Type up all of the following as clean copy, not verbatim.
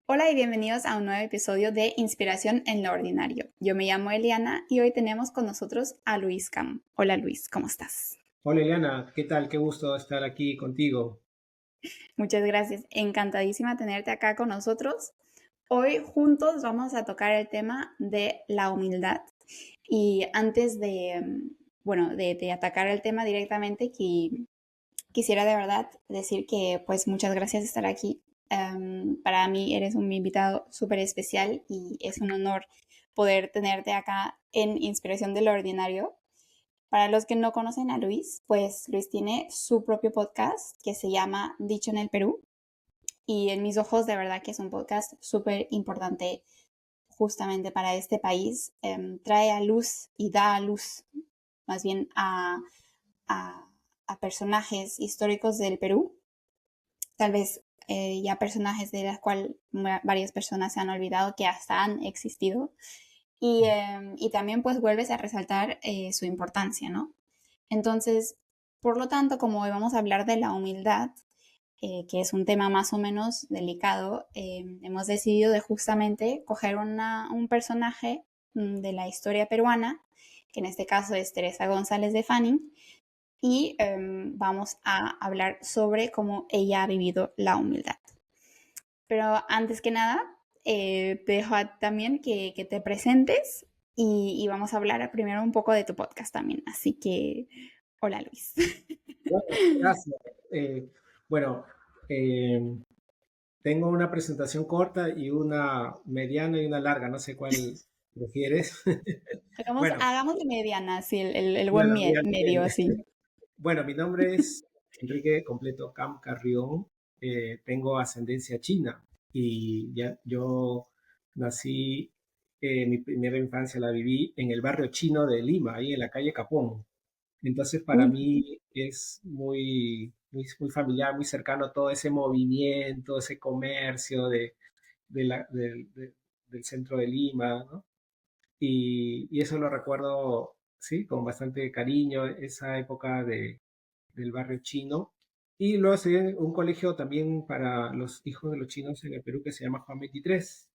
Hola y bienvenidos a un nuevo episodio de Inspiración en lo Ordinario. Yo me llamo Eliana y hoy tenemos con nosotros a Luis Cam. Hola Luis, ¿cómo estás? Hola Eliana, ¿qué tal? Qué gusto estar aquí contigo. Muchas gracias, encantadísima tenerte acá con nosotros. Hoy juntos vamos a tocar el tema de la humildad y antes de atacar el tema directamente, quisiera de verdad decir que pues muchas gracias de estar aquí. Para mí eres un invitado súper especial y es un honor poder tenerte acá en Inspiración de lo Ordinario. Para los que no conocen a Luis, pues Luis tiene su propio podcast que se llama Dicho en el Perú y en mis ojos de verdad que es un podcast súper importante justamente para este país. Trae a luz y da a luz más bien a, a personajes históricos del Perú, tal vez ya personajes de las cuales varias personas se han olvidado que hasta han existido. Y también pues vuelves a resaltar su importancia, ¿no? Entonces, por lo tanto, como hoy vamos a hablar de la humildad, que es un tema más o menos delicado, hemos decidido de justamente coger un personaje de la historia peruana, que en este caso es Teresa González de Fanning, y vamos a hablar sobre cómo ella ha vivido la humildad. Pero antes que nada, te dejo también que te presentes y vamos a hablar primero un poco de tu podcast también. Así que, hola Luis. Bueno, gracias. Eh, bueno, eh, tengo una presentación corta y una mediana y una larga, no sé cuál prefieres. Bueno, Hagamos de mediana, así, el buen bueno, bien, medio, bien. así. Bueno, mi nombre es Enrique Completo Cam Carrión. Tengo ascendencia china y ya yo nací, mi primera infancia la viví en el barrio chino de Lima, ahí en la calle Capón. Entonces, para Uy, mí es muy familiar, muy cercano todo ese movimiento, ese comercio de del centro de Lima, ¿no? Y eso lo recuerdo, sí, con bastante cariño, esa época del barrio chino. Y luego estudié en un colegio también para los hijos de los chinos en el Perú que se llama Juan 23,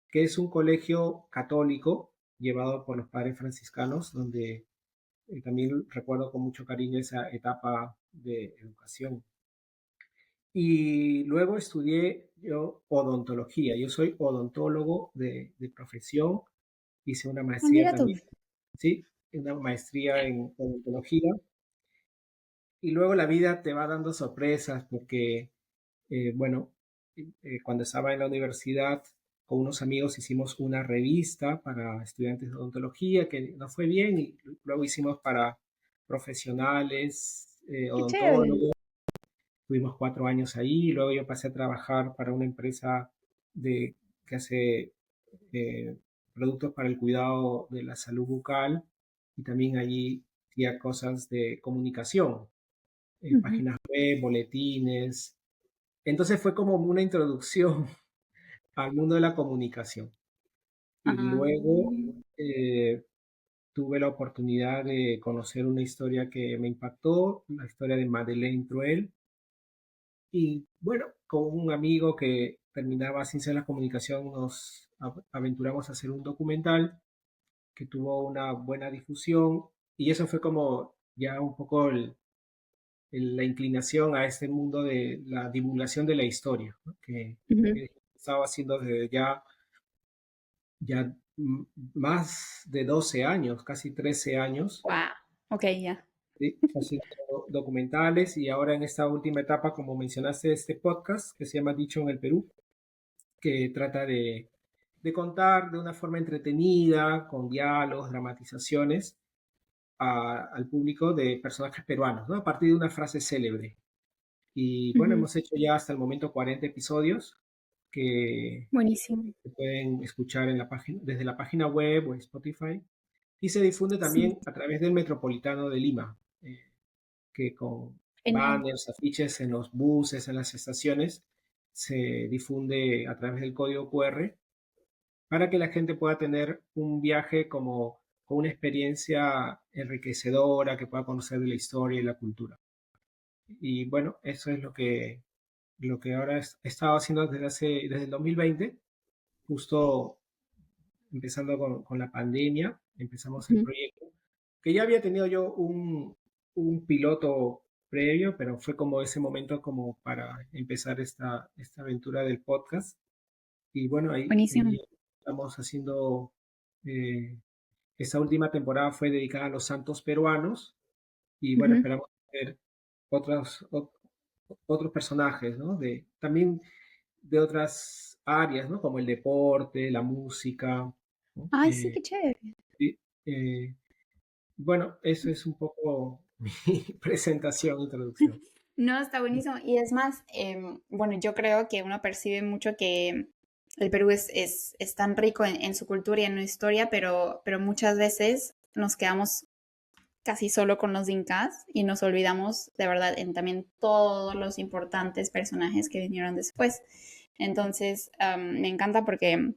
que es un colegio católico llevado por los padres franciscanos, donde también recuerdo con mucho cariño esa etapa de educación. Y luego estudié yo odontología. Yo soy odontólogo de profesión. Hice una maestría mira tú. también, sí, una maestría en odontología. Y luego la vida te va dando sorpresas porque, bueno, cuando estaba en la universidad, con unos amigos hicimos una revista para estudiantes de odontología que nos fue bien y luego hicimos para profesionales, Qué chévere. odontólogos. Tuvimos 4 años ahí, luego yo pasé a trabajar para una empresa que hace eh, productos para el cuidado de la salud bucal y también allí hacía cosas de comunicación, Ujú. páginas web, boletines. Entonces fue como una introducción al mundo de la comunicación. Y Ah, luego eh, tuve la oportunidad de conocer una historia que me impactó, la historia de Madeleine Truel. Y bueno, con un amigo que terminaba ciencia de la comunicación, nos aventuramos a hacer un documental que tuvo una buena difusión y eso fue como ya un poco la inclinación a este mundo de la divulgación de la historia, ¿no? ujú. Que estaba haciendo desde ya más de 12 años, casi 13 años, Wow. Ok, ya. ¿sí? Haciendo documentales y ahora en esta última etapa, como mencionaste, este podcast que se llama Dicho en el Perú, que trata de contar de una forma entretenida, con diálogos, dramatizaciones, al público de personajes peruanos, ¿no? A partir de una frase célebre. Y bueno, Ujú. hemos hecho ya hasta el momento 40 episodios que Buenísimo. se pueden escuchar en la página, desde la página web o Spotify. Y se difunde Sí, también a través del Metropolitano de Lima, que con genial. banners, afiches en los buses, en las estaciones, se difunde a través del código QR para que la gente pueda tener un viaje como con una experiencia enriquecedora, que pueda conocer de la historia y la cultura. Y bueno, eso es lo que ahora he estado haciendo desde el 2020, justo empezando con la pandemia, empezamos el Ujú. proyecto, que ya había tenido yo un piloto previo, pero fue como ese momento como para empezar esta aventura del podcast. Y bueno, Buenísimo. ahí estamos haciendo, eh, esta última temporada fue dedicada a los santos peruanos y bueno, Ujú. esperamos ver otros personajes, ¿no? También de otras áreas, ¿no? Como el deporte, la música, ¿no? Ay, sí, qué chévere. Y, eh, bueno, eso es un poco mi presentación, introducción. No, está buenísimo. Y es más, bueno, yo creo que uno percibe mucho que el Perú es tan rico en su cultura y en su historia, pero muchas veces nos quedamos casi solo con los incas y nos olvidamos de verdad en también todos los importantes personajes que vinieron después. Entonces, me encanta porque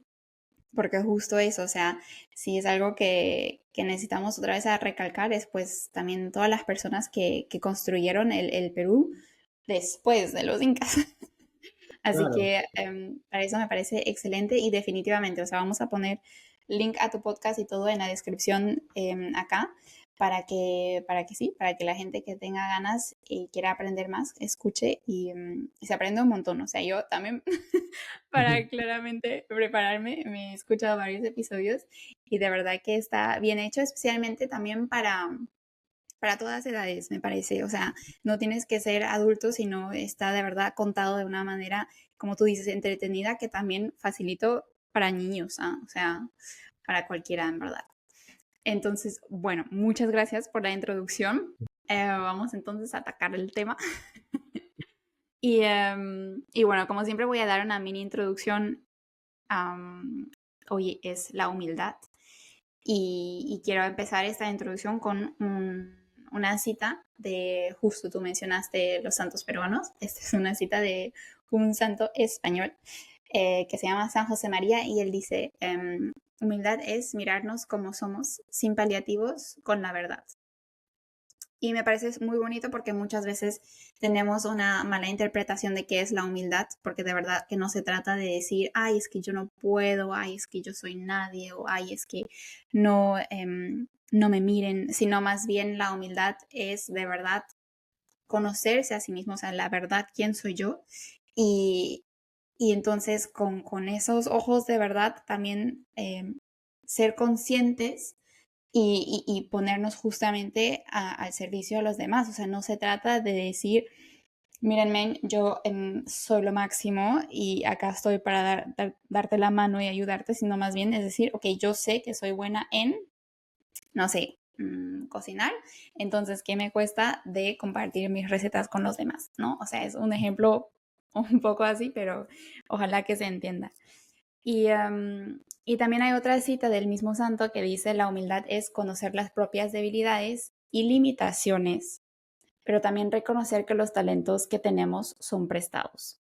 justo eso, o sea, si es algo que necesitamos otra vez a recalcar, es pues también todas las personas que construyeron el Perú después de los incas. Así Claro. que para eso me parece excelente y definitivamente, o sea, vamos a poner link a tu podcast y todo en la descripción acá para que sí, para que la gente que tenga ganas y quiera aprender más, escuche y se aprende un montón. O sea, yo también para claramente prepararme, me he escuchado varios episodios y de verdad que está bien hecho, especialmente también para todas edades, me parece. O sea, no tienes que ser adulto, sino está de verdad contado de una manera, como tú dices, entretenida, que también facilito para niños, ¿ah? O sea, para cualquiera, en verdad. Entonces, bueno, muchas gracias por la introducción. Vamos entonces a atacar el tema. Y bueno, como siempre voy a dar una mini introducción. Hoy es la humildad. Y quiero empezar esta introducción con una cita de, justo tú mencionaste los santos peruanos. Esta es una cita de un santo español que se llama San José María y él dice, humildad es mirarnos como somos, sin paliativos, con la verdad. Y me parece muy bonito porque muchas veces tenemos una mala interpretación de qué es la humildad, porque de verdad que no se trata de decir, ay, es que yo no puedo, ay, es que yo soy nadie, o ay, es que no, no me miren, sino más bien la humildad es de verdad conocerse a sí mismo, o sea, la verdad, quién soy yo. Y, y entonces con esos ojos de verdad también ser conscientes y ponernos justamente al servicio de los demás. O sea, no se trata de decir, mírenme, yo soy lo máximo y acá estoy para darte la mano y ayudarte, sino más bien es decir, ok, yo sé que soy buena en, no sé, cocinar, entonces, ¿qué me cuesta de compartir mis recetas con los demás? ¿No? O sea, es un ejemplo un poco así, pero ojalá que se entienda. Y también hay otra cita del mismo santo que dice, la humildad es conocer las propias debilidades y limitaciones, pero también reconocer que los talentos que tenemos son prestados.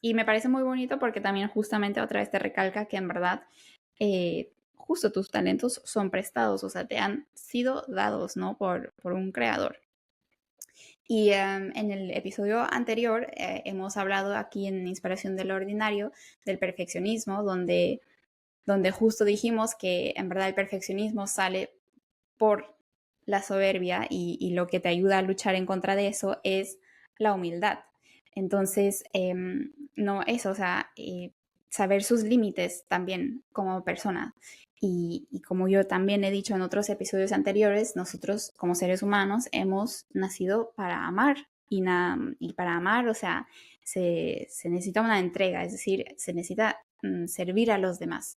Y me parece muy bonito porque también justamente otra vez te recalca que en verdad justo tus talentos son prestados, o sea, te han sido dados, ¿no? Por un creador. Y en el episodio anterior hemos hablado aquí en Inspiración del Ordinario del perfeccionismo, donde justo dijimos que en verdad el perfeccionismo sale por la soberbia y lo que te ayuda a luchar en contra de eso es la humildad. Entonces, no eso, o sea, saber sus límites también como persona. Y como yo también he dicho en otros episodios anteriores, nosotros como seres humanos hemos nacido para amar y para amar, o sea, se necesita una entrega, es decir, se necesita servir a los demás.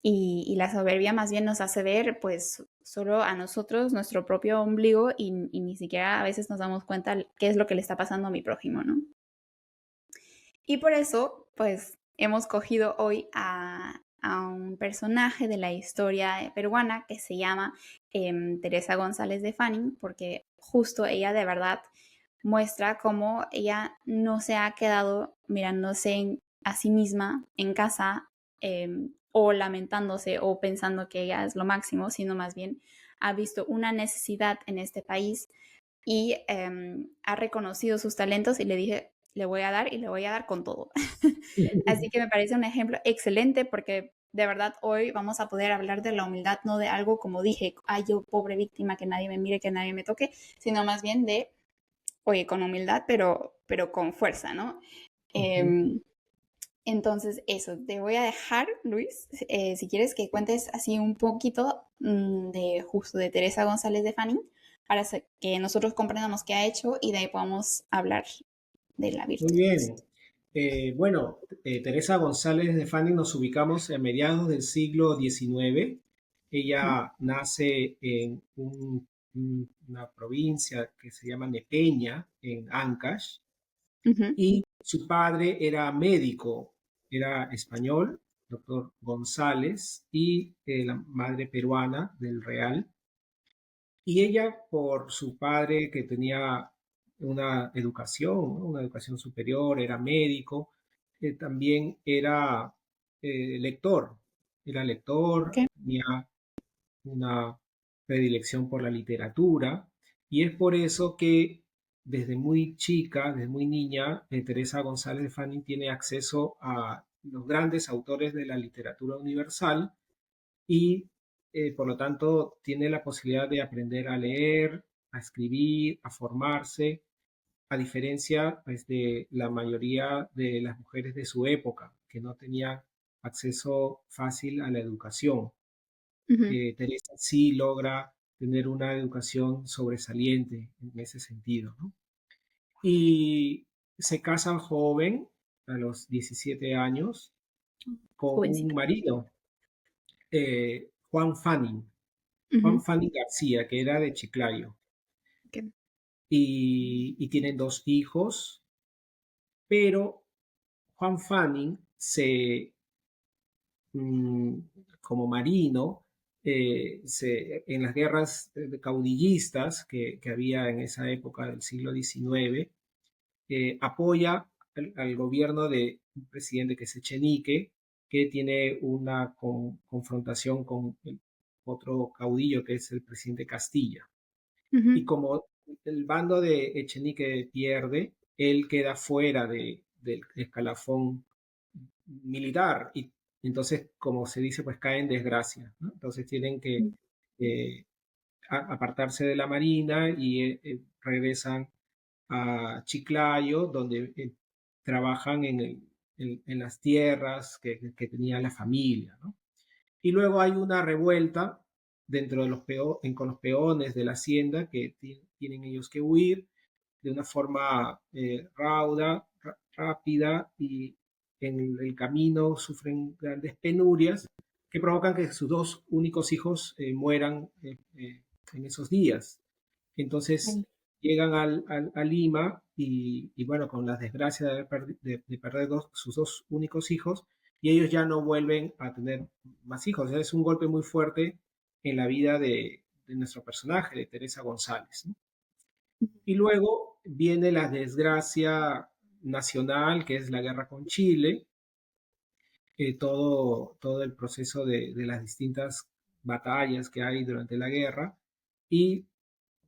Y la soberbia más bien nos hace ver pues solo a nosotros, nuestro propio ombligo y ni siquiera a veces nos damos cuenta qué es lo que le está pasando a mi prójimo, ¿no? Y por eso pues hemos cogido hoy a un personaje de la historia peruana que se llama Teresa González de Fanning, porque justo ella de verdad muestra cómo ella no se ha quedado mirándose a sí misma en casa o lamentándose o pensando que ella es lo máximo, sino más bien ha visto una necesidad en este país y ha reconocido sus talentos y le dije, le voy a dar y le voy a dar con todo. Así que me parece un ejemplo excelente porque de verdad hoy vamos a poder hablar de la humildad, no de algo como dije, ay, yo pobre víctima, que nadie me mire, que nadie me toque, sino más bien de, oye, con humildad, pero con fuerza, ¿no? Ujú. Eh, entonces, eso, te voy a dejar, Luis, si quieres que cuentes así un poquito de justo de Teresa González de Fanning, para que nosotros comprendamos qué ha hecho y de ahí podamos hablar de la Muy virtud. bien. Bueno, Teresa González de Fanning nos ubicamos a mediados del siglo XIX. Ujú, Ella nace en una provincia que se llama Nepeña, en Ancash, ujú, y su padre era médico, era español, doctor González, y la madre peruana del Real. Y ella, por su padre que tenía una educación, ¿no? Una educación superior, era médico, también lector, era lector, ok, tenía una predilección por la literatura, y es por eso que desde muy chica, desde muy niña, Teresa González de Fanning tiene acceso a los grandes autores de la literatura universal y por lo tanto tiene la posibilidad de aprender a leer, a escribir, a formarse, a diferencia pues, de la mayoría de las mujeres de su época, que no tenían acceso fácil a la educación. ujú, Teresa sí logra tener una educación sobresaliente en ese sentido, ¿no? Y se casan joven, a los 17 años, con un jovencita. marido, Juan Fanning. Juan Ujú, Fanning García, que era de Chiclayo, ok, y tienen dos hijos, pero Juan Fanning mm, como marino, en las guerras caudillistas que había en esa época del siglo XIX, apoya al gobierno de un presidente que es Echenique, que tiene una confrontación con otro caudillo que es el presidente Castilla. Y ujú, como el bando de Echenique pierde, él queda fuera del escalafón militar y entonces, como se dice, pues cae en desgracia, ¿no? Entonces tienen que ujú, eh, apartarse de la marina y regresan a Chiclayo, donde trabajan en las tierras que tenía la familia, ¿no? Y luego hay una revuelta dentro de con los peones de la hacienda que tienen ellos que huir de una forma rauda, rápida, y en el camino sufren grandes penurias que provocan que sus dos únicos hijos mueran en esos días. Entonces ok, llegan a Lima y, bueno, con la desgracia de, de perder sus dos únicos hijos, y ellos ya no vuelven a tener más hijos. O sea, es un golpe muy fuerte en la vida de nuestro personaje, de Teresa González, ¿no? ujú, Y luego viene la desgracia nacional, que es la guerra con Chile, todo el proceso de las distintas batallas que hay durante la guerra, y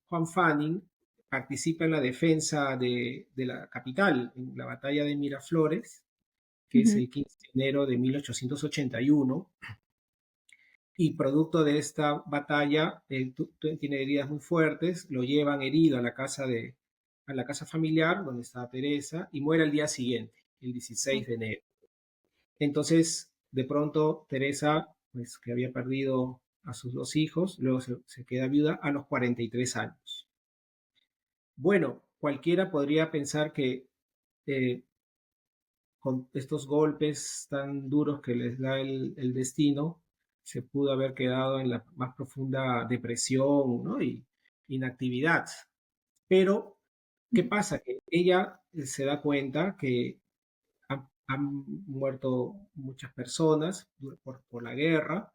Juan Fanning participa en la defensa de la capital, en la batalla de Miraflores, que es ujú, el 15 de enero de 1881, y producto de esta batalla, tiene heridas muy fuertes, lo llevan herido a a la casa familiar donde está Teresa y muere al día siguiente, el 16 de enero. Entonces, de pronto, Teresa, pues que había perdido a sus dos hijos, luego se queda viuda a los 43 años. Bueno, cualquiera podría pensar que eh, con estos golpes tan duros que les da el destino, se pudo haber quedado en la más profunda depresión, ¿no? Y inactividad. Pero, ¿qué ujú, pasa? Que ella se da cuenta que han muerto muchas personas por la guerra,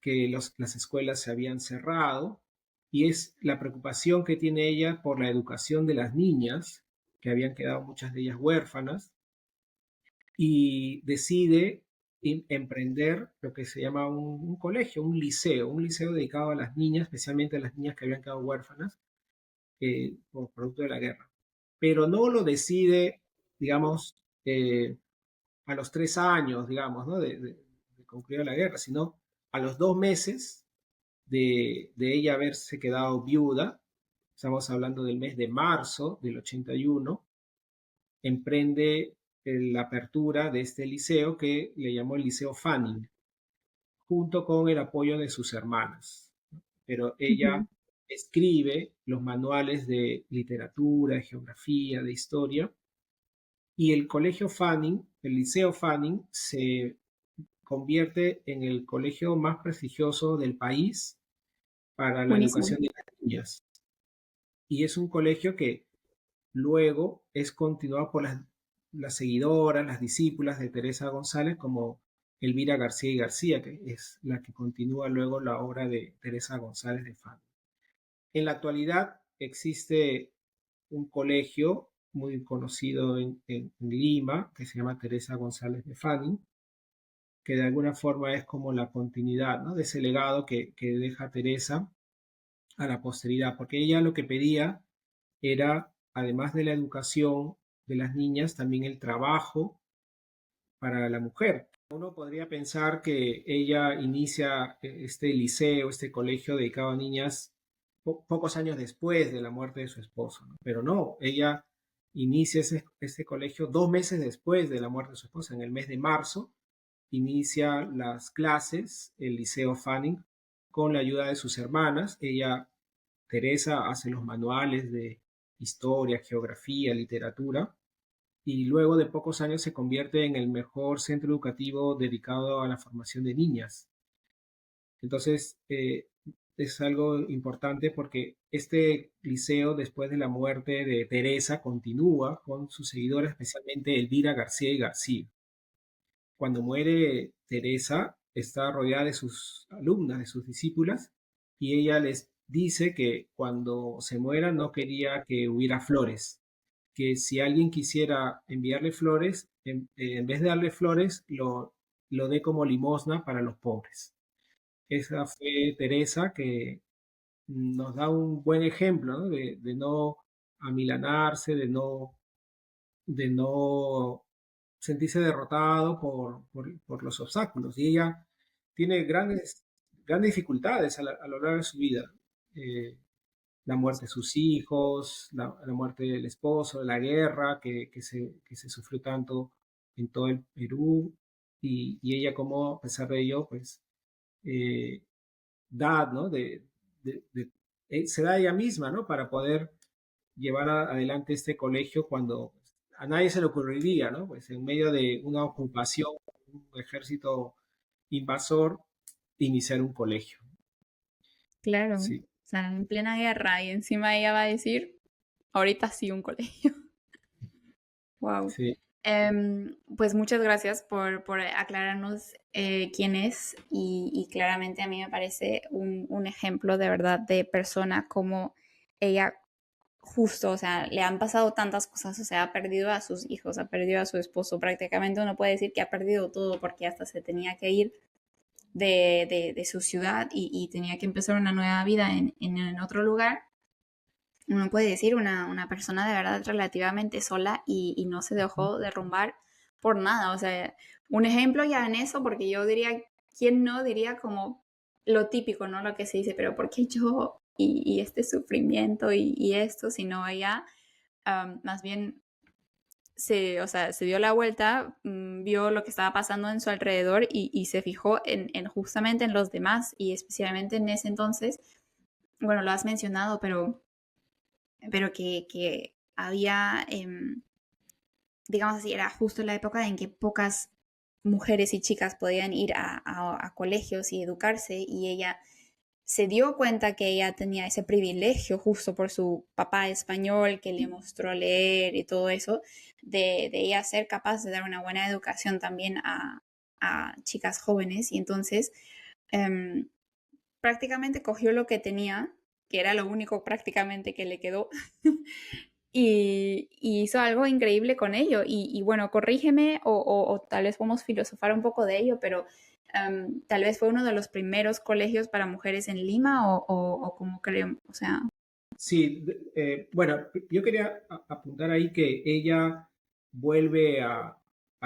que las escuelas se habían cerrado, y es la preocupación que tiene ella por la educación de las niñas, que habían quedado muchas de ellas huérfanas, y decide emprender lo que se llama un colegio, un liceo dedicado a las niñas, especialmente a las niñas que habían quedado huérfanas por producto de la guerra. Pero no lo decide digamos, a los 3 años, digamos, ¿no? De concluir la guerra, sino a los 2 meses de ella haberse quedado viuda, estamos hablando del mes de marzo del 81, emprende la apertura de este liceo que le llamó el Liceo Fanning, junto con el apoyo de sus hermanas. Pero ella Ujú. escribe los manuales de literatura, de geografía, de historia, y el colegio Fanning, el Liceo Fanning, se convierte en el colegio más prestigioso del país para la Buenísimo. educación de las niñas. Y es un colegio que luego es continuado por las seguidoras, las discípulas de Teresa González, como Elvira García y García, que es la que continúa luego la obra de Teresa González de Fanning. En la actualidad existe un colegio muy conocido en Lima, que se llama Teresa González de Fanning, que de alguna forma es como la continuidad, ¿no? De ese legado que deja Teresa a la posteridad, porque ella lo que pedía era, además de la educación de las niñas, también el trabajo para la mujer. Uno podría pensar que ella inicia este liceo, este colegio dedicado a niñas pocos años después de la muerte de su esposo, ¿no? Pero no, ella inicia este colegio 2 meses después de la muerte de su esposa, en el mes de marzo, inicia las clases, el Liceo Fanning, con la ayuda de sus hermanas. Ella, Teresa, hace los manuales de historia, geografía, literatura, y luego de pocos años se convierte en el mejor centro educativo dedicado a la formación de niñas. Entonces, es algo importante porque este liceo, después de la muerte de Teresa, continúa con sus seguidores, especialmente Elvira García y García. Cuando muere Teresa, está rodeada de sus alumnas, de sus discípulas, y ella les dice que cuando se muera no quería que hubiera flores, que si alguien quisiera enviarle flores, en vez de darle flores, lo dé como limosna para los pobres. Esa fue Teresa, que nos da un buen ejemplo, ¿no? De no amilanarse, de no sentirse derrotado por los obstáculos. Y ella tiene grandes dificultades a lo largo de su vida. Eh, la muerte de sus hijos, la muerte del esposo, la guerra que se sufrió tanto en todo el Perú, y ella como, a pesar de ello, pues eh, da, ¿no? Se da ella misma, ¿no? Para poder llevar adelante este colegio cuando a nadie se le ocurriría, ¿no? Pues en medio de una ocupación, un ejército invasor, iniciar un colegio. Claro. O Sí, sea, en plena guerra y encima ella va a decir, ahorita sí un colegio. Wow. sí. Pues muchas gracias por aclararnos quién es y claramente a mí me parece un ejemplo de verdad de persona como ella justo, o sea, le han pasado tantas cosas, o sea, ha perdido a sus hijos, ha perdido a su esposo, prácticamente uno puede decir que ha perdido todo porque hasta se tenía que ir de su ciudad y tenía que empezar una nueva vida en otro lugar. Uno puede decir una persona de verdad relativamente sola y no se dejó derrumbar por nada. O sea, un ejemplo ya en eso, porque yo diría, ¿quién no diría como lo típico, ¿no? Lo que se dice, pero ¿por qué yo y este sufrimiento y esto? Sino ella más bien o sea, se dio la vuelta, vio lo que estaba pasando en su alrededor y se fijó en justamente en los demás y especialmente en ese entonces, bueno, lo has mencionado, pero que había, digamos así, era justo la época en que pocas mujeres y chicas podían ir a colegios y educarse y ella se dio cuenta que ella tenía ese privilegio justo por su papá español que le mostró leer y todo eso, de ella ser capaz de dar una buena educación también a chicas jóvenes y entonces prácticamente cogió lo que tenía, que era lo único prácticamente que le quedó, y hizo algo increíble con ello. Y bueno, corrígeme o tal vez podemos filosofar un poco de ello, pero tal vez fue uno de los primeros colegios para mujeres en Lima o como creo, o sea, Sí, bueno, yo quería apuntar ahí que ella vuelve a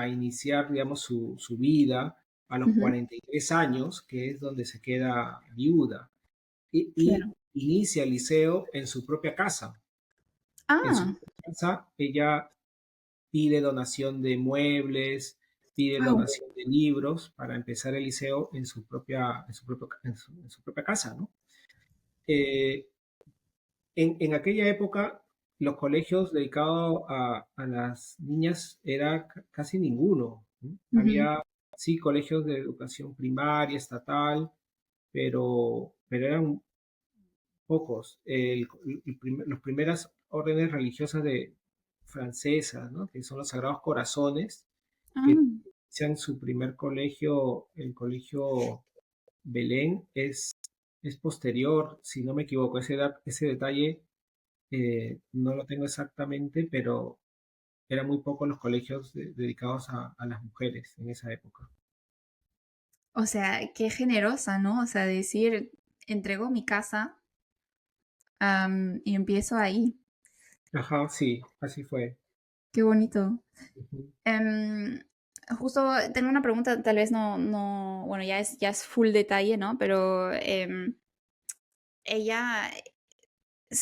iniciar, digamos, su vida a los Ujú, 43 años, que es donde se queda viuda, y claro. inicia el liceo en su propia casa. En su Ah, propia casa, ella pide donación de muebles, pide wow. donación de libros para empezar el liceo en su propia casa, ¿no? Eh, en aquella época, los colegios dedicados a las niñas era casi ninguno, ¿no? Ujú. Había, sí, colegios de educación primaria, estatal, pero eran pocos. Las primeras órdenes religiosas francesas, ¿no? Que son los Sagrados Corazones, que Ah, sean su primer colegio, el colegio Belén, es posterior, si no me equivoco. Ese detalle no lo tengo exactamente, pero eran muy pocos los colegios dedicados a las mujeres en esa época. o sea, qué generosa, ¿no? O sea, decir, entrego mi casa, y empiezo ahí. Ajá, sí, así fue. Qué bonito. Ujú. Em, justo tengo una pregunta, tal vez bueno, ya es full detalle, ¿no? Pero ella,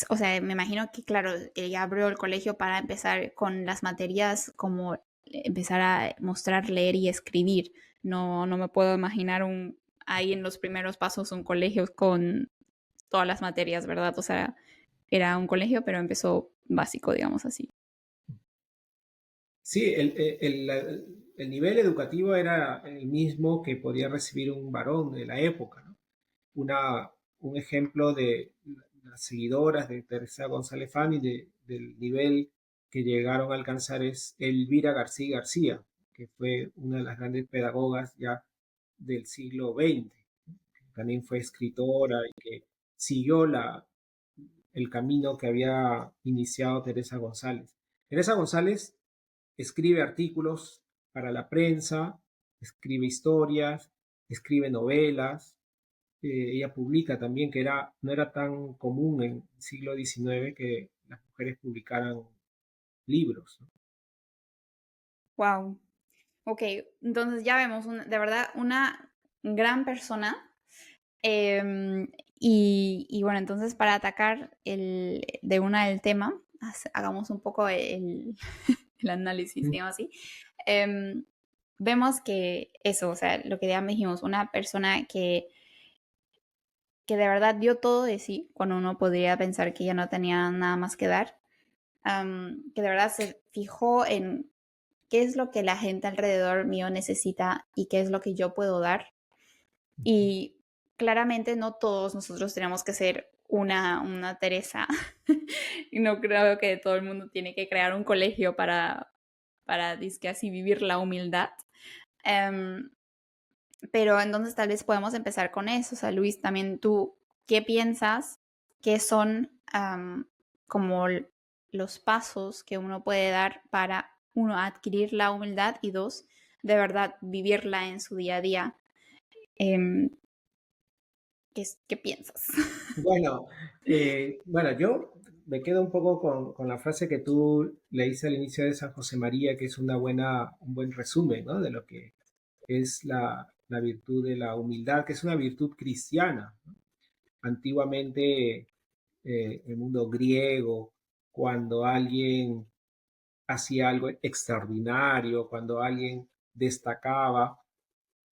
o sea, me imagino que, claro, ella abrió el colegio para empezar con las materias como empezar a mostrar, leer y escribir. No me puedo imaginar ahí en los primeros pasos un colegio con todas las materias, ¿verdad? O sea, era un colegio, pero empezó básico, digamos así. Sí, el nivel educativo era el mismo que podía recibir un varón de la época, ¿no? Un ejemplo de las seguidoras de Teresa González Fanny del nivel que llegaron a alcanzar es Elvira García García, que fue una de las grandes pedagogas ya del siglo XX. También fue escritora y que siguió el camino que había iniciado Teresa González. Teresa González escribe artículos para la prensa, escribe historias, escribe novelas. Ella publica también, no era tan común en el siglo XIX que las mujeres publicaran libros, ¿no? Wow. Ok, entonces ya vemos, de verdad, una gran persona. Em, y bueno, entonces para atacar de una el tema, hagamos un poco el análisis, Mm. digamos así. Em, vemos que eso, o sea, lo que ya dijimos, una persona que de verdad dio todo de sí, cuando uno podría pensar que ya no tenía nada más que dar, que de verdad se fijó en qué es lo que la gente alrededor mío necesita y qué es lo que yo puedo dar. Y claramente no todos nosotros tenemos que ser una Teresa. Y no creo que todo el mundo tiene que crear un colegio para disque así vivir la humildad. Em, pero entonces tal vez podemos empezar con eso. O sea, Luis, también tú, ¿qué piensas que son como los pasos que uno puede dar para, uno, adquirir la humildad y dos, de verdad vivirla en su día a día? Em, ¿qué piensas? Bueno, yo me quedo un poco con la frase que tú leíste al inicio de San José María, que es un buen resumen, ¿no? De lo que es la virtud de la humildad, que es una virtud cristiana, ¿no? Antiguamente, el mundo griego, cuando alguien hacía algo extraordinario, cuando alguien destacaba,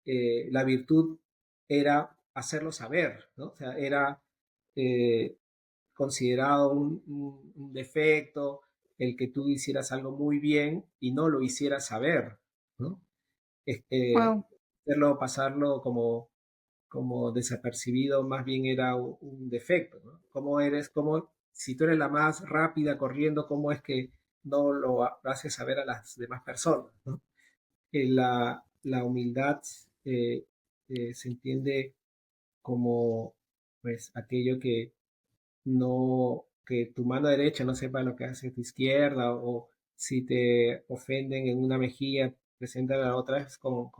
la virtud era hacerlo saber, ¿no? O sea, era eh, considerado un defecto el que tú hicieras algo muy bien y no lo hicieras saber, ¿no? Este, Wow. pasarlo como desapercibido, más bien era un defecto, ¿no? Si tú eres la más rápida corriendo, ¿cómo es que no lo haces saber a las demás personas, ¿no? La humildad se entiende como, pues, aquello que tu mano derecha no sepa lo que hace tu izquierda, o si te ofenden en una mejilla, presenta la otra vez con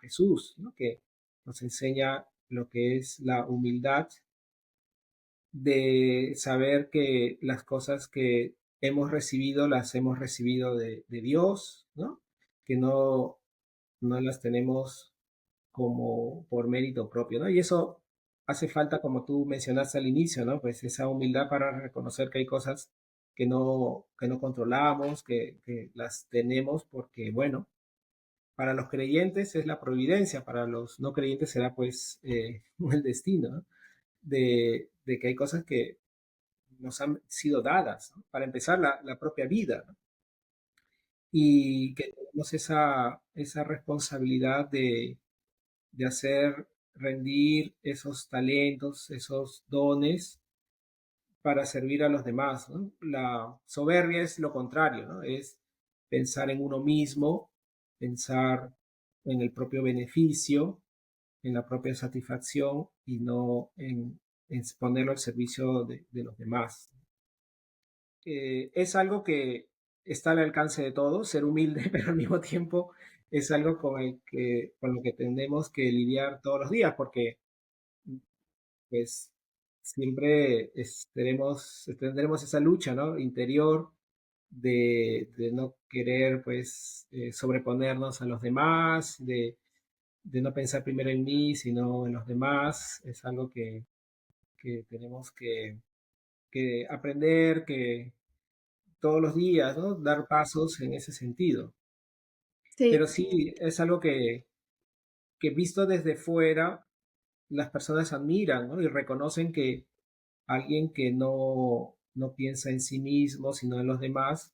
Jesús, ¿no? Que nos enseña lo que es la humildad de saber que las cosas que las hemos recibido de Dios, ¿no? Que no las tenemos como por mérito propio, ¿no? Y eso hace falta, como tú mencionaste al inicio, ¿no? Pues esa humildad para reconocer que hay cosas que no controlamos, que las tenemos porque, bueno, para los creyentes es la providencia, para los no creyentes será pues el destino, ¿no? De que hay cosas que nos han sido dadas, ¿no? Para empezar, la propia vida, ¿no? Y que tenemos esa responsabilidad de hacer rendir esos talentos, esos dones para servir a los demás, ¿no? La soberbia es lo contrario, ¿no? Es pensar en uno mismo, pensar en el propio beneficio, en la propia satisfacción y no en ponerlo al servicio de los demás. Es algo que está al alcance de todos, ser humilde, pero al mismo tiempo es algo con lo que tenemos que lidiar todos los días, porque pues siempre tendremos esa lucha, ¿no? Interior de no querer, pues, sobreponernos a los demás, de no pensar primero en mí, sino en los demás. Es algo que tenemos que aprender, que todos los días, ¿no? Dar pasos en ese sentido. Sí, Pero sí, es algo que visto desde fuera, las personas admiran, ¿no? Y reconocen que alguien que no piensa en sí mismo, sino en los demás,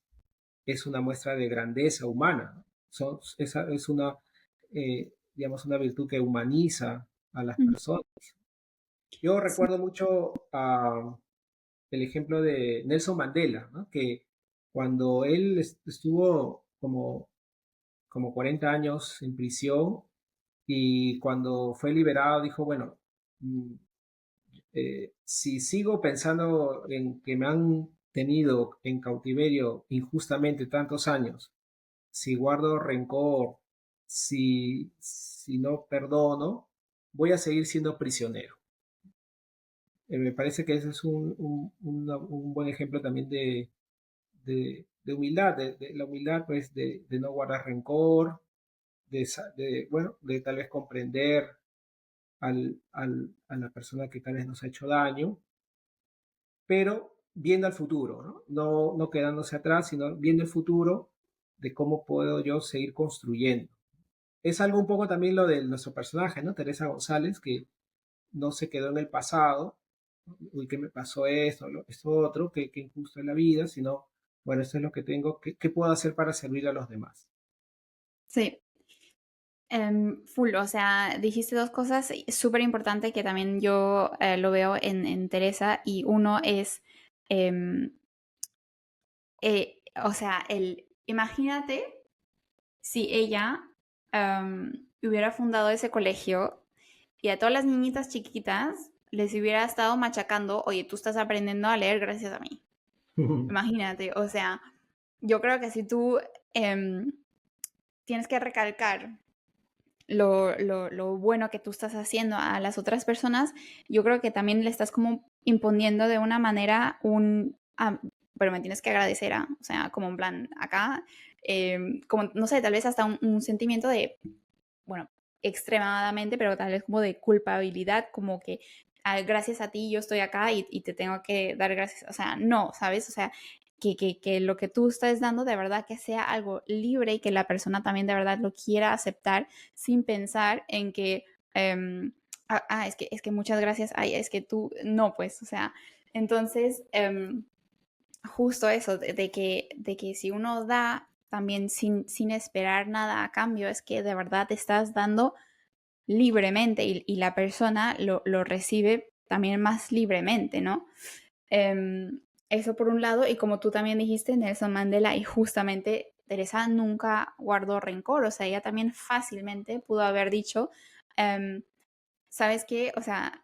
es una muestra de grandeza humana, ¿no? Esa es digamos, una virtud que humaniza a las mm, personas. Yo sí, recuerdo mucho el ejemplo de Nelson Mandela, ¿no? Que cuando él estuvo como 40 años en prisión y cuando fue liberado dijo, bueno, mm, si sigo pensando en que me han tenido en cautiverio injustamente tantos años, si guardo rencor, si no perdono, voy a seguir siendo prisionero. Me parece que ese es un buen ejemplo también de humildad, de la humildad pues de no guardar rencor, bueno, de tal vez comprender a la persona que tal vez nos ha hecho daño, pero viendo al futuro, ¿no? No quedándose atrás, sino viendo el futuro de cómo puedo yo seguir construyendo. Es algo un poco también lo de nuestro personaje, ¿no? Teresa González, que no se quedó en el pasado, uy, ¿qué me pasó esto, esto otro, que injusto en la vida, sino, bueno, esto es lo que tengo, ¿qué puedo hacer para servir a los demás? sí. Full, o sea, dijiste dos cosas súper importantes que también yo lo veo en Teresa y uno es, em, o sea, imagínate si ella hubiera fundado ese colegio y a todas las niñitas chiquitas les hubiera estado machacando, oye, tú estás aprendiendo a leer gracias a mí. Imagínate, o sea, yo creo que si tú em, tienes que recalcar lo bueno que tú estás haciendo a las otras personas, yo creo que también le estás como imponiendo de una manera pero me tienes que agradecer, o sea, como en plan, acá, como, no sé, tal vez hasta un sentimiento de, bueno, extremadamente, pero tal vez como de culpabilidad, como que gracias a ti yo estoy acá y te tengo que dar gracias, o sea, no, ¿sabes? O sea, que lo que tú estás dando de verdad que sea algo libre y que la persona también de verdad lo quiera aceptar sin pensar en que, es que muchas gracias, ay, es que tú, no, pues, o sea, entonces, justo eso, de que si uno da también sin esperar nada a cambio, es que de verdad te estás dando libremente y la persona lo recibe también más libremente, ¿no? Eso por un lado, y como tú también dijiste, Nelson Mandela, y justamente Teresa nunca guardó rencor, o sea, ella también fácilmente pudo haber dicho, em, ¿sabes qué? O sea,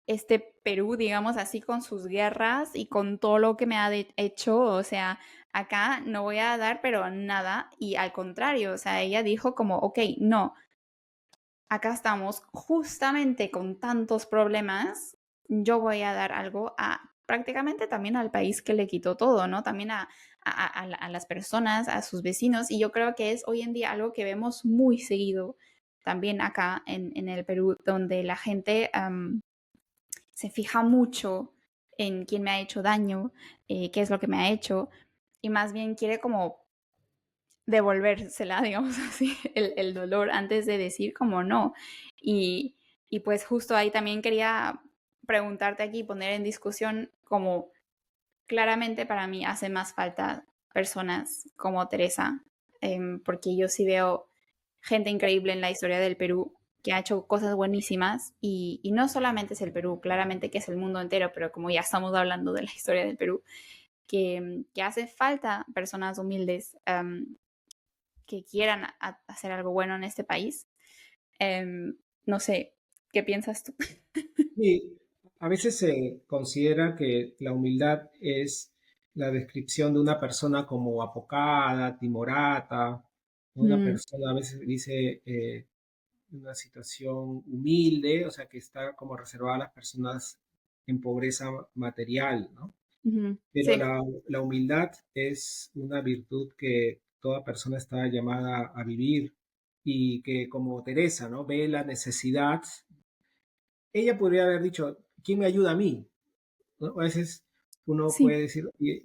este Perú, digamos así, con sus guerras y con todo lo que me ha hecho, o sea, acá no voy a dar, pero nada, y al contrario, o sea, ella dijo como, ok, no, acá estamos justamente con tantos problemas, yo voy a dar algo prácticamente también al país que le quitó todo, ¿no? También a las personas, a sus vecinos, y yo creo que es hoy en día algo que vemos muy seguido también acá en el Perú, donde la gente se fija mucho en quién me ha hecho daño, qué es lo que me ha hecho, y más bien quiere como devolvérsela, digamos así, el dolor antes de decir como no. Y, y pues justo ahí también quería preguntarte aquí, poner en discusión como claramente para mí hace más falta personas como Teresa, porque yo sí veo gente increíble en la historia del Perú que ha hecho cosas buenísimas y no solamente es el Perú, claramente que es el mundo entero, pero como ya estamos hablando de la historia del Perú, que hace falta personas humildes que quieran hacer algo bueno en este país. No sé, ¿qué piensas tú? Y a veces se considera que la humildad es la descripción de una persona como apocada, timorata, ¿no? Una Mm, persona a veces dice una situación humilde, o sea, que está como reservada a las personas en pobreza material, ¿no? ujú, Pero sí, la humildad es una virtud que toda persona está llamada a vivir y que como Teresa, ¿no? Ve la necesidad. Ella podría haber dicho, ¿quién me ayuda a mí? ¿No? A veces uno sí, puede decir, "Oye,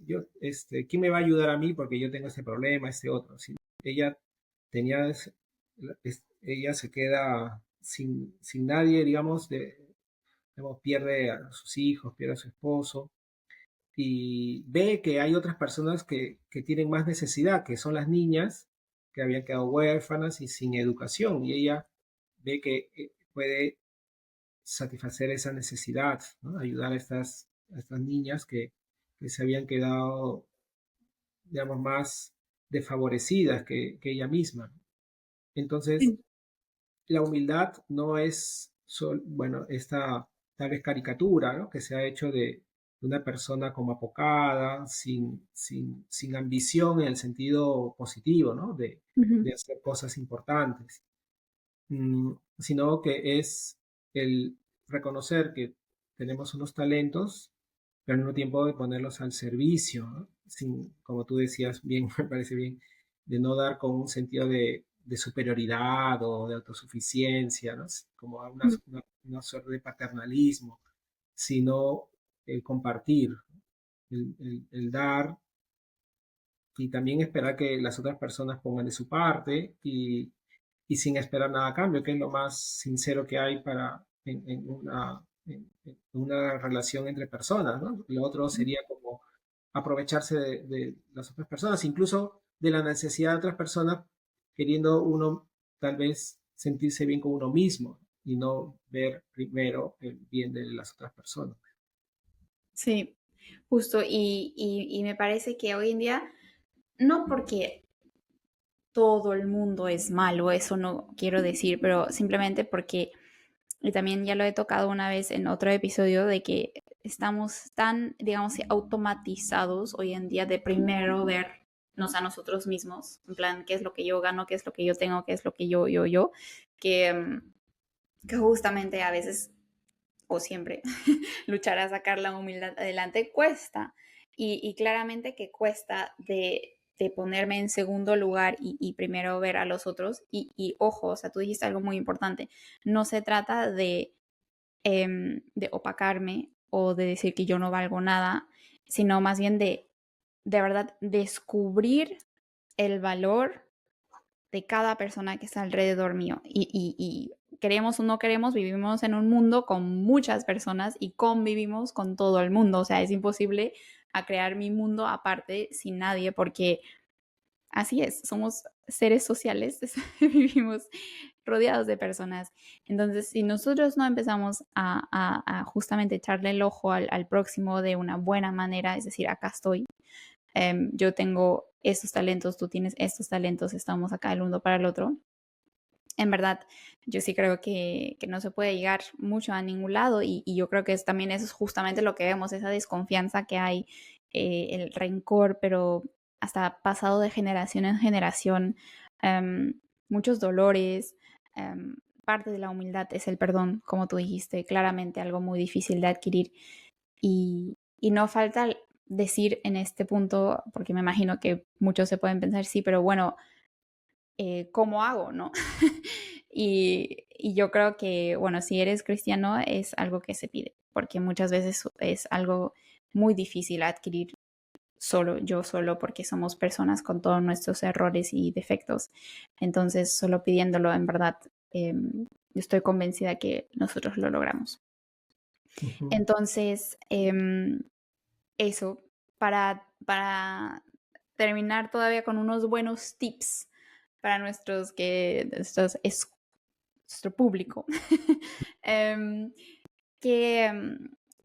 ¿quién me va a ayudar a mí porque yo tengo este problema, este otro?". Sí, ella tenía, ella se queda sin nadie, digamos, digamos, pierde a sus hijos, pierde a su esposo y ve que hay otras personas que tienen más necesidad, que son las niñas que habían quedado huérfanas y sin educación, y ella ve que puede satisfacer esa necesidad, ¿no? Ayudar a estas niñas que se habían quedado, digamos, más desfavorecidas que ella misma. Entonces, sí, la humildad no es, bueno, esta tal vez caricatura, ¿no? Que se ha hecho de una persona como apocada, sin ambición en el sentido positivo, ¿no? ujú, De hacer cosas importantes. Sino que es el reconocer que tenemos unos talentos, pero al mismo tiempo de ponerlos al servicio, ¿no? Sin, como tú decías bien, me parece bien, de no dar con un sentido de superioridad o de autosuficiencia, ¿no? Como a ujú, una suerte de paternalismo, sino el compartir, el dar y también esperar que las otras personas pongan de su parte y sin esperar nada a cambio, que es lo más sincero que hay en una relación entre personas, ¿no? Lo otro sería como aprovecharse de las otras personas, incluso de la necesidad de otras personas, queriendo uno tal vez sentirse bien con uno mismo y no ver primero el bien de las otras personas. sí, justo. Y me parece que hoy en día, no porque todo el mundo es malo, eso no quiero decir, pero simplemente porque, y también ya lo he tocado una vez en otro episodio, de que estamos tan, digamos, automatizados hoy en día de primero vernos a nosotros mismos, en plan, qué es lo que yo gano, qué es lo que yo tengo, qué es lo que yo, que, que justamente a veces o siempre luchar a sacar la humildad adelante cuesta. Y claramente que cuesta de ponerme en segundo lugar y primero ver a los otros. Y ojo, o sea, tú dijiste algo muy importante. No se trata de opacarme o de decir que yo no valgo nada, sino más bien de verdad descubrir el valor de cada persona que está alrededor mío. Y queremos o no queremos, vivimos en un mundo con muchas personas y convivimos con todo el mundo. O sea, es imposible a crear mi mundo aparte sin nadie porque así es, somos seres sociales, vivimos rodeados de personas. Entonces, si nosotros no empezamos a justamente echarle el ojo al próximo de una buena manera, es decir, acá estoy, yo tengo estos talentos, tú tienes estos talentos, estamos acá el uno para el otro. En verdad, yo sí creo que no se puede llegar mucho a ningún lado y yo creo que también eso es justamente lo que vemos, esa desconfianza que hay, el rencor, pero hasta pasado de generación en generación, muchos dolores. Parte de la humildad es el perdón, como tú dijiste, claramente algo muy difícil de adquirir. Y, Y no falta decir en este punto, porque me imagino que muchos se pueden pensar, sí, pero bueno, ¿cómo hago, no? Y yo creo que, bueno, si eres cristiano es algo que se pide, porque muchas veces es algo muy difícil adquirir solo, yo solo, porque somos personas con todos nuestros errores y defectos. Entonces, solo pidiéndolo, en verdad, estoy convencida que nosotros lo logramos. Ujú. Entonces, eso, para terminar todavía con unos buenos tips para nuestro público. Em, ¿qué,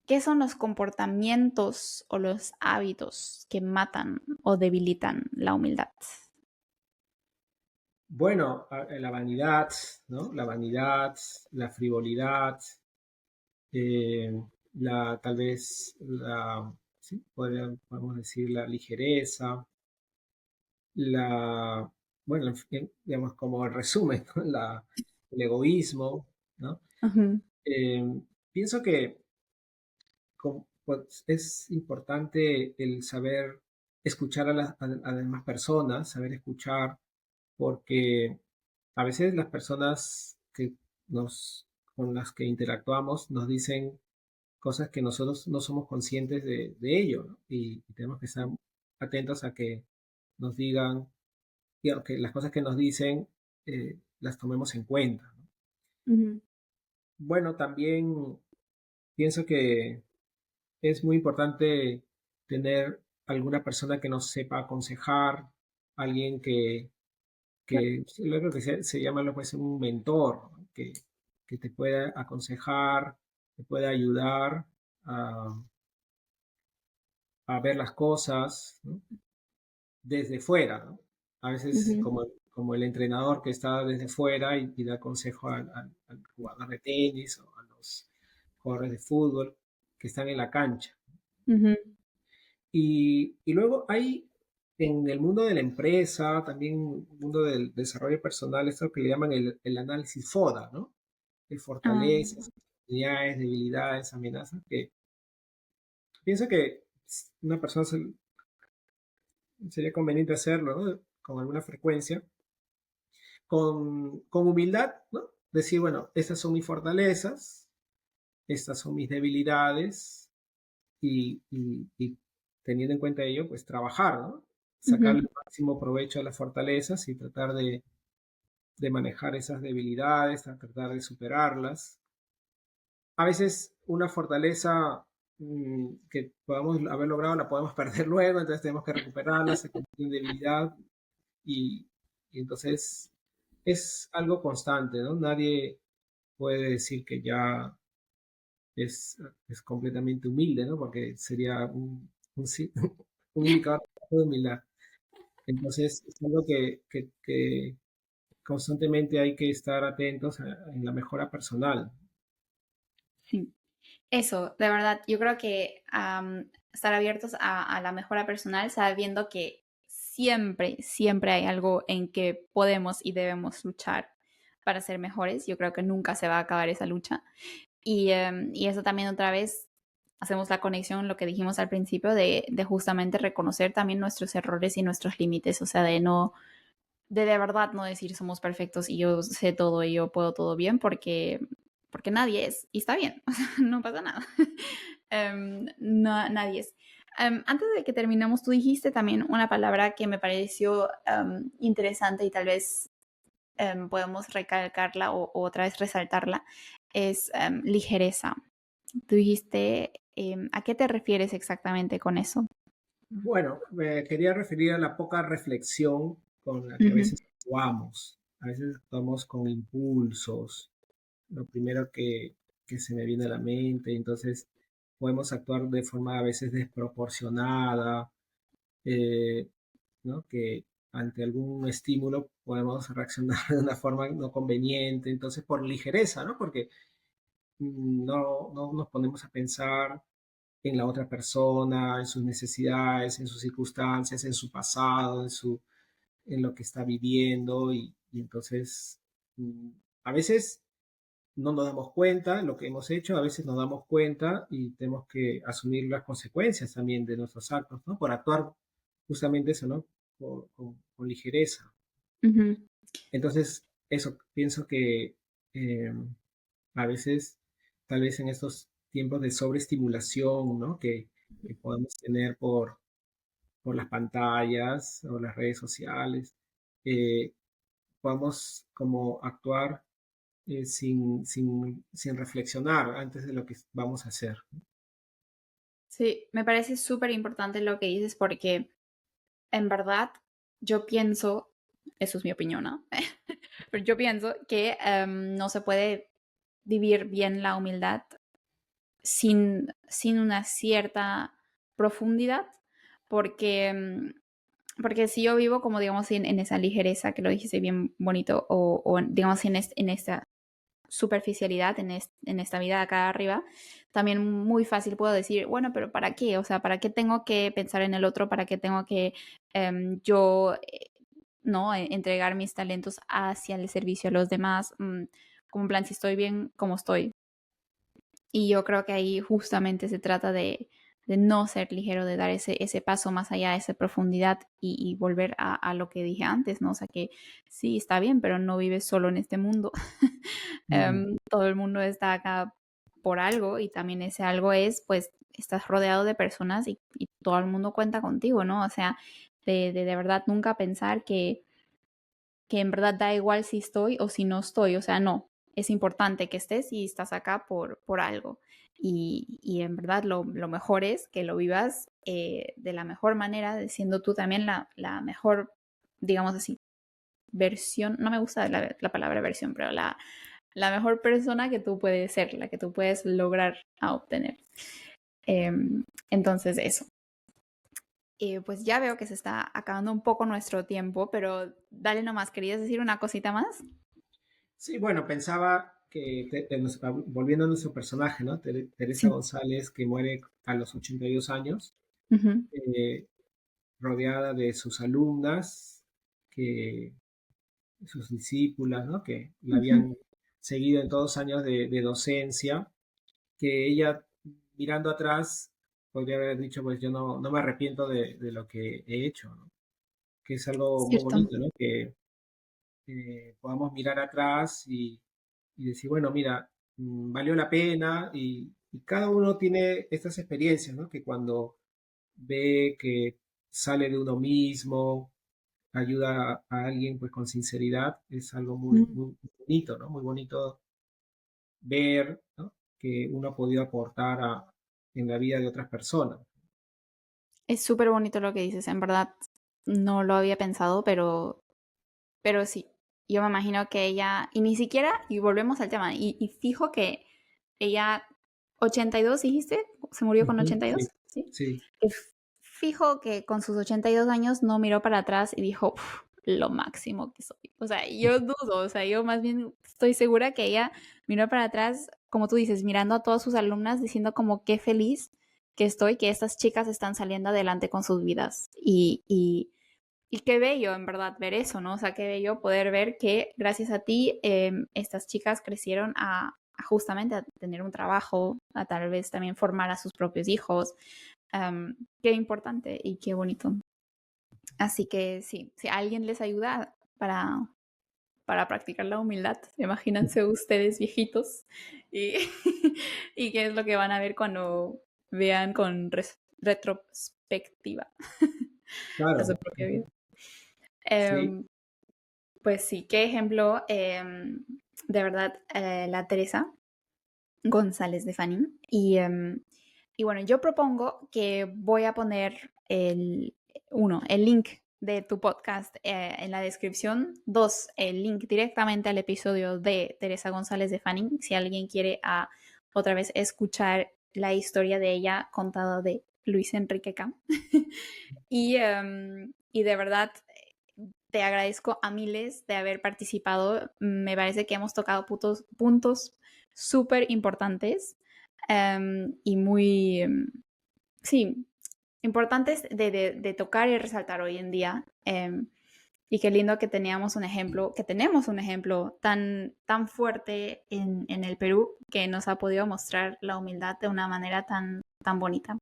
qué son los comportamientos o los hábitos que matan o debilitan la humildad? Bueno, la vanidad, ¿no? La vanidad, la frivolidad, eh, tal vez sí, podemos decir la ligereza, la, bueno, en fin, digamos como el resumen, ¿no? El egoísmo, ¿no? Ujú, Eh, Pienso que pues, es importante el saber escuchar a las demás personas, saber escuchar, porque a veces las personas con las que interactuamos nos dicen cosas que nosotros no somos conscientes de ello, ¿no? Y tenemos que estar atentos a que nos digan, y a que las cosas que nos dicen las tomemos en cuenta, ¿no? ujú, Bueno, también pienso que es muy importante tener alguna persona que nos sepa aconsejar, alguien que luego que se llama lo pues un mentor, ¿no? Que te pueda aconsejar, te pueda ayudar a, a ver las cosas, ¿no? Desde fuera, ¿no? A veces ujú, como el entrenador que está desde fuera y da consejo al jugador de tenis o a los jugadores de fútbol que están en la cancha. ujú. Y luego hay en el mundo de la empresa, también el mundo del desarrollo personal, esto que le llaman el análisis FODA, ¿no? De Ah, fortalezas, oportunidades, debilidades, amenazas, que pienso que una persona sería conveniente hacerlo, ¿no? Con alguna frecuencia, con humildad, ¿no? Decir, bueno, estas son mis fortalezas, estas son mis debilidades, y teniendo en cuenta ello, pues trabajar, ¿no? Sacarle ujú, el máximo provecho a las fortalezas y tratar de manejar esas debilidades, tratar de superarlas. A veces una fortaleza que podamos haber logrado la podemos perder luego, entonces tenemos que recuperarla, se convierte en debilidad y, y entonces es algo constante, ¿no? Nadie puede decir que ya es, es completamente humilde, ¿no? Porque sería un indicador de humildad. Entonces, es algo que constantemente hay que estar atentos en la mejora personal. sí. Eso, de verdad, yo creo que estar abiertos a la mejora personal, sabiendo que siempre, siempre hay algo en que podemos y debemos luchar para ser mejores. Yo creo que nunca se va a acabar esa lucha. Y eso también otra vez hacemos la conexión, lo que dijimos al principio, de justamente reconocer también nuestros errores y nuestros límites, o sea, de verdad no decir somos perfectos y yo sé todo y yo puedo todo bien, porque nadie es, y está bien, o sea, no pasa nada. No, nadie es. Antes de que terminemos, tú dijiste también una palabra que me pareció interesante y tal vez podemos recalcarla o otra vez resaltarla, es ligereza. Tú dijiste, ¿a qué te refieres exactamente con eso? Bueno, me quería referir a la poca reflexión con la que a Ujú, veces actuamos. A veces actuamos con impulsos, lo primero que se me viene a la mente, entonces podemos actuar de forma a veces desproporcionada, eh, ¿no? Que ante algún estímulo podemos reaccionar de una forma no conveniente, entonces por ligereza, ¿no? Porque no nos ponemos a pensar en la otra persona, en sus necesidades, en sus circunstancias, en su pasado, en lo que está viviendo y entonces mm, a veces no nos damos cuenta lo que hemos hecho, a veces nos damos cuenta y tenemos que asumir las consecuencias también de nuestros actos, ¿no? Por actuar justamente eso, ¿no? Con ligereza. Ujú. Entonces, eso, pienso que eh, a veces, tal vez en estos tiempos de sobreestimulación, ¿no? Que podemos tener por las pantallas o las redes sociales, eh, podamos como actuar sin reflexionar antes de lo que vamos a hacer. Sí, me parece súper importante lo que dices porque en verdad yo pienso, eso es mi opinión, ¿no? Pero yo pienso que no se puede vivir bien la humildad sin una cierta profundidad, porque, porque si yo vivo como, digamos, en esa ligereza que lo dijiste bien bonito, o digamos, en esta superficialidad, en esta vida de acá arriba, también muy fácil puedo decir, bueno, pero ¿para qué? O sea, ¿para qué tengo que pensar en el otro? ¿Para qué tengo que yo, no, entregar mis talentos hacia el servicio a los demás? Como en plan, si estoy bien, como estoy. Y yo creo que ahí justamente se trata de no ser ligero, de dar ese paso más allá, esa profundidad y volver a lo que dije antes, ¿no? O sea que sí, está bien, pero no vives solo en este mundo. Mm, Todo el mundo está acá por algo y también ese algo es, pues, estás rodeado de personas y todo el mundo cuenta contigo, ¿no? O sea, de verdad nunca pensar que en verdad da igual si estoy o si no estoy, o sea, no, es importante que estés y estás acá por algo. Y en verdad lo mejor es que lo vivas de la mejor manera, siendo tú también la mejor, digamos así, versión, no me gusta la palabra versión, pero la mejor persona que tú puedes ser, la que tú puedes lograr a obtener. Entonces, eso. Pues ya veo que se está acabando un poco nuestro tiempo, pero dale nomás, ¿querías decir una cosita más? sí, bueno, pensaba que, volviendo a nuestro personaje, ¿no? Teresa Sí. González, que muere a los 82 años, Ujú, eh, rodeada de sus alumnas, que, sus discípulas, ¿no? Que la ujú. habían seguido en todos años de docencia, que ella, mirando atrás, podría haber dicho, pues yo no me arrepiento de lo que he hecho, ¿no? Que es algo muy Cierto. bonito, ¿no? Que podamos mirar atrás y decir, bueno, mira, valió la pena y cada uno tiene estas experiencias, ¿no? Que cuando ve que sale de uno mismo, ayuda a alguien pues con sinceridad, es algo muy, Mm. muy bonito, ¿no? Muy bonito ver, ¿no? Que uno ha podido aportar en la vida de otras personas. Es súper bonito lo que dices, en verdad no lo había pensado, pero sí. Yo me imagino que ella, y ni siquiera, y volvemos al tema, y fijo que ella, 82 dijiste, se murió con Ujú, 82, sí, ¿sí? sí, Que fijo que con sus 82 años no miró para atrás y dijo, "Uf, lo máximo que soy". O sea, yo dudo, o sea, yo más bien estoy segura que ella miró para atrás, como tú dices, mirando a todas sus alumnas, diciendo como qué feliz que estoy, que estas chicas están saliendo adelante con sus vidas. Y qué bello, en verdad, ver eso, ¿no? O sea, qué bello poder ver que gracias a ti estas chicas crecieron a justamente a tener un trabajo, a tal vez también formar a sus propios hijos. Qué importante y qué bonito. Así que sí, si alguien les ayuda para practicar la humildad, imagínense ustedes viejitos y, y qué es lo que van a ver cuando vean con retrospectiva a su claro, propia vida. sí, Em, Pues sí, qué ejemplo, de verdad, la Teresa González de Fanning. Y bueno, yo propongo que voy a poner el link de tu podcast en la descripción. Dos, el link directamente al episodio de Teresa González de Fanning, si alguien quiere otra vez escuchar la historia de ella contada de Luis Enrique Camp. Y de verdad, te agradezco a miles de haber participado. Me parece que hemos tocado puntos súper importantes y muy, sí, importantes de tocar y resaltar hoy en día. Y qué lindo que teníamos un ejemplo, que tenemos un ejemplo tan fuerte en el Perú que nos ha podido mostrar la humildad de una manera tan bonita.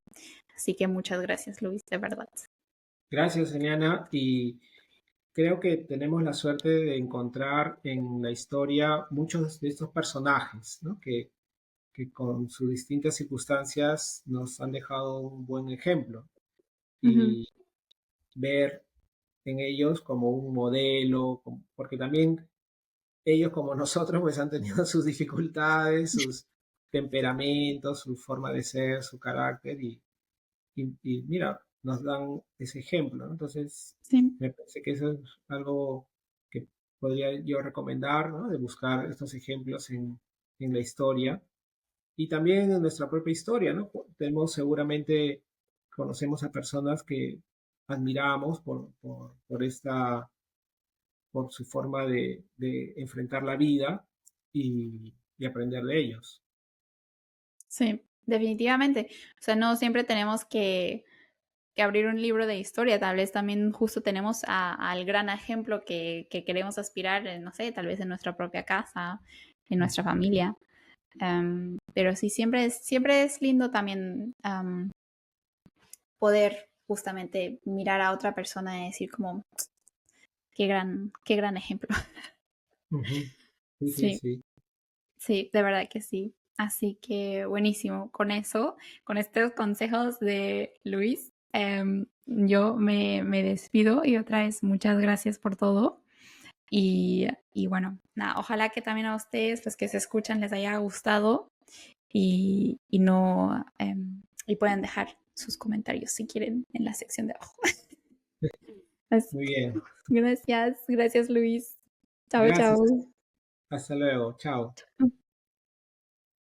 Así que muchas gracias, Luis, de verdad. Gracias, Eliana. Y creo que tenemos la suerte de encontrar en la historia muchos de estos personajes, ¿no? Que con sus distintas circunstancias nos han dejado un buen ejemplo. Ujú, Y ver en ellos como un modelo, porque también ellos como nosotros pues han tenido sus dificultades, sus temperamentos, su forma de ser, su carácter y mira, nos dan ese ejemplo, ¿no? Entonces, sí, me parece que eso es algo que podría yo recomendar, ¿no? De buscar estos ejemplos en la historia y también en nuestra propia historia, ¿no? Tenemos seguramente, conocemos a personas que admiramos por su forma de enfrentar la vida y aprender de ellos. sí, definitivamente. O sea, no siempre tenemos que abrir un libro de historia, tal vez también justo tenemos al gran ejemplo que queremos aspirar, no sé, tal vez en nuestra propia casa, en nuestra familia. Pero sí, siempre es lindo también poder justamente mirar a otra persona y decir como, qué gran ejemplo. Ujú. Sí, sí, Sí, sí. sí, de verdad que sí. Así que buenísimo. Con eso, con estos consejos de Luis, yo me despido y otra vez muchas gracias por todo. Y bueno, nada, ojalá que también a ustedes, los que se escuchan, les haya gustado y no y puedan dejar sus comentarios si quieren en la sección de abajo. Así Muy que bien. gracias, gracias Luis. Chao, Gracias. chao. Hasta luego. Chao.